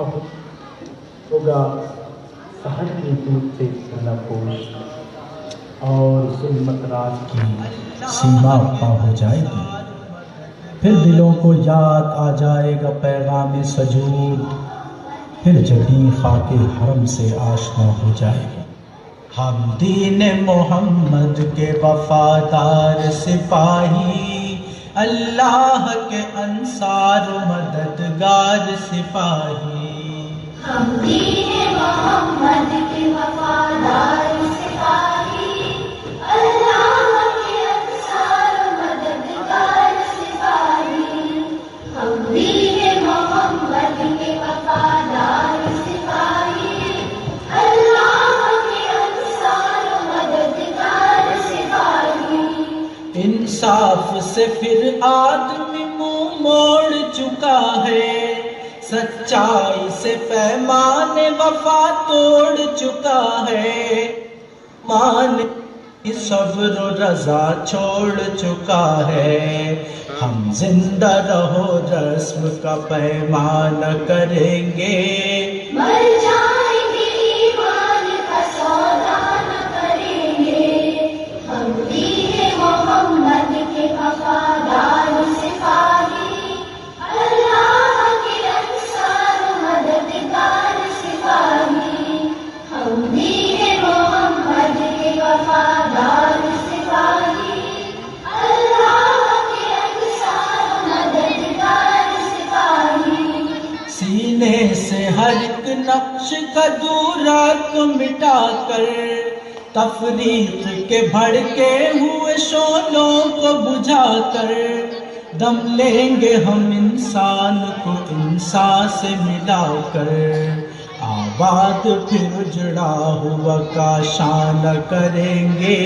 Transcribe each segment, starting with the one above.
ہوگا سحر کی دھوپ سے سنا پوش، اور ظلمت رات کی سیما پا ہو جائے گی۔ پھر دلوں کو یاد آ جائے گا پیغام سجود، پھر جبیں خاک حرم سے آشنا ہو جائے گی۔ ہم دین محمد کے وفادار سپاہی، اللہ کے انصار و مددگار سپاہی۔ ہم دین محمد کے وفادار سپاہی، اللہ کے انصار و مددگار سپاہی۔ ہم دین محمد کے وفادار سپاہی، اللہ کے انصار و مددگار سپاہی۔ انصاف سے پھر آدمی منہ موڑ چکا ہے، سچائی سے پیمان وفا توڑ چکا ہے، مان صبر و رضا چھوڑ چکا ہے۔ ہم زندہ رہو رسم کا پیمان کریں گے، مر جائیں گے ایمان کا سودا نہ کریں گے۔ ہم دین محمد کے وفادار سپاہی، اللہ کے انصار و مددگار سپاہی۔ ہم دین محمد کے وفادار سپاہی، اللہ کے انصار و مددگار سپاہی۔ سینے سے ہر ایک نقش قدورا کو مٹا کر، تفریق کے بھڑکے ہوئے شعلوں کو بجھا کر، دم لیں گے ہم انسان کو انسان سے ملا کر، آباد پھر اجڑا ہوا کاشان کریں گے،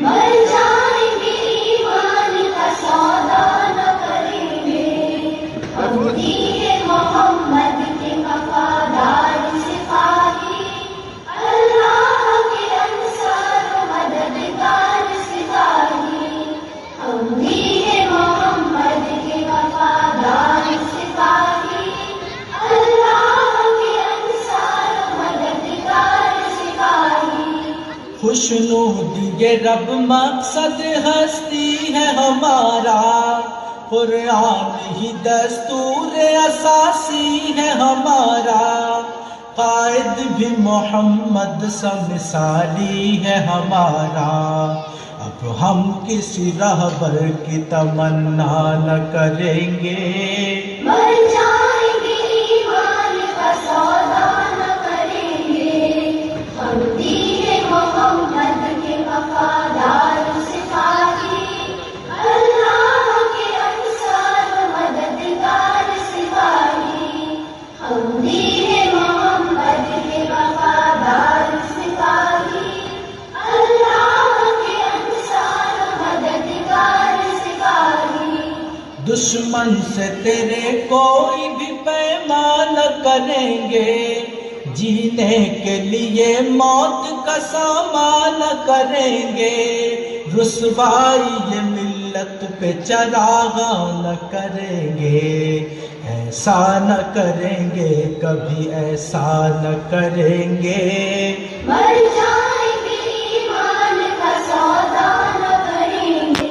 مر جائیں گے ایمان کا سودا نہ کریں گے۔ ہم دین محمد کے وفادار سپاہی، اللہ کے انصار و مددگار سپاہی۔ ہم دین محمد کے وفادار سپاہی، اللہ کے انصار و مددگار سپاہی۔ خوشنودی رب مقصد ہستی ہے ہمارا، قرآن ہی دستور اساسی ہے ہمارا، قائد بھی محمد سا مثالی ہے ہمارا، اب ہم کسی رہبر کی تمنا نہ کریں گے، مر جائیں گے ایمان کا سودا نہ کریں گے۔ ہم دین محمد کے وفادار سپاہی، اللہ کے انصار و مددگار سپاہی۔ ہم دین محمد کے وفادار سپاہی، اللہ کے انصار و مددگار سپاہی۔ دشمن سے تیرے کوئی بھی پیمان کریں گے، جینے کے لیے موت کا سامان کریں گے، رسوائی یہ ملت پہ چراغاں نہ کریں گے، ایسا نہ کریں گے کبھی ایسا نہ کریں گے، مر جائیں گے ایمان کا سودا نہ کریں گے۔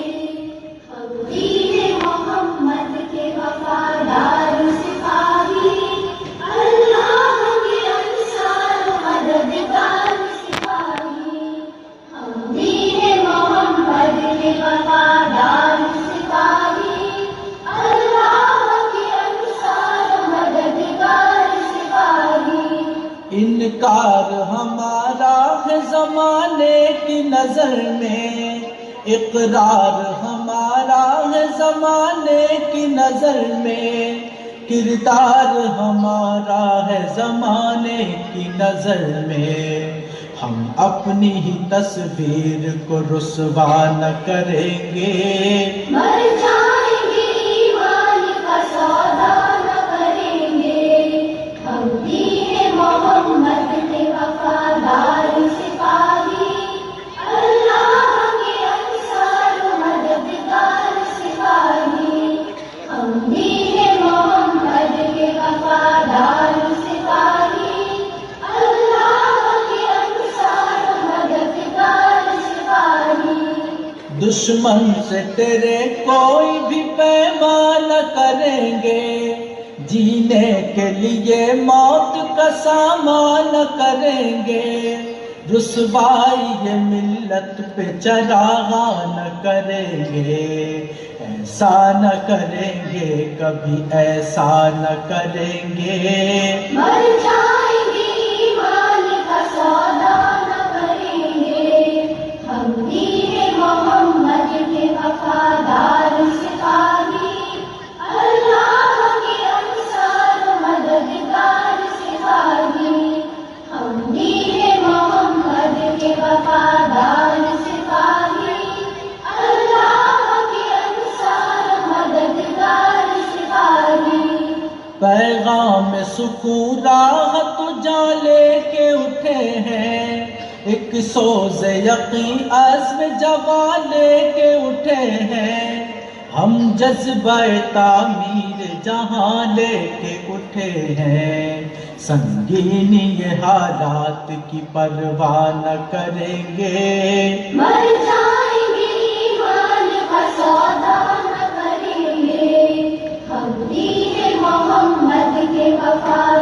ہم دین محمد کے وفادار سپاہی، اللہ کے انصار و مددگار سپاہی۔ ہم دین محمد کے وفادار سپاہی، اللہ کے انصار و مددگار سپاہی۔ انکار ہمارا ہے زمانے کی نظر میں، اقرار ہمارا ہے زمانے کی نظر میں، کردار ہمارا ہے زمانے کی نظر میں، ہم اپنی ہی تصویر کو رسوا نہ کریں گے، مر جائیں گے ایمان کا سودا نہ کریں گے۔ ہم دین محمد کے وفادار سپاہی، اللہ کے انصار و مددگار سپاہی۔ ہم دین محمد کے وفادار دشمن سے تیرے کوئی بھی پیمان نہ کریں گے، جینے کے لیے موت کا سامان نہ کریں گے، رسوائی یہ ملت پہ چراغاں نہ کریں گے، ایسا نہ کریں گے، کبھی ایسا نہ کریں گے۔ مر جائیں گے ایمان کا سودا نہ کریں گے، ہم دین محمد کے وفادار سپاہی، اللہ کے انصار مددگار سپاہی، ہم دین محمد کے وفادار سپاہی، اللہ کے انصار مددگار سپاہی۔ پیغام سکون راہ تو جا لے کے اٹھے ہیں، ایک سوز یقین عزم جوان لے کے اٹھے ہیں، ہم جذبہ تعمیر جہاں لے کے اٹھے ہیں، سنگینی یہ حالات کی پرواہ نہ کریں گے۔ مر جائیں گے ایمان کا سودا نہ کریں گے، ہم دین محمد کے وفادار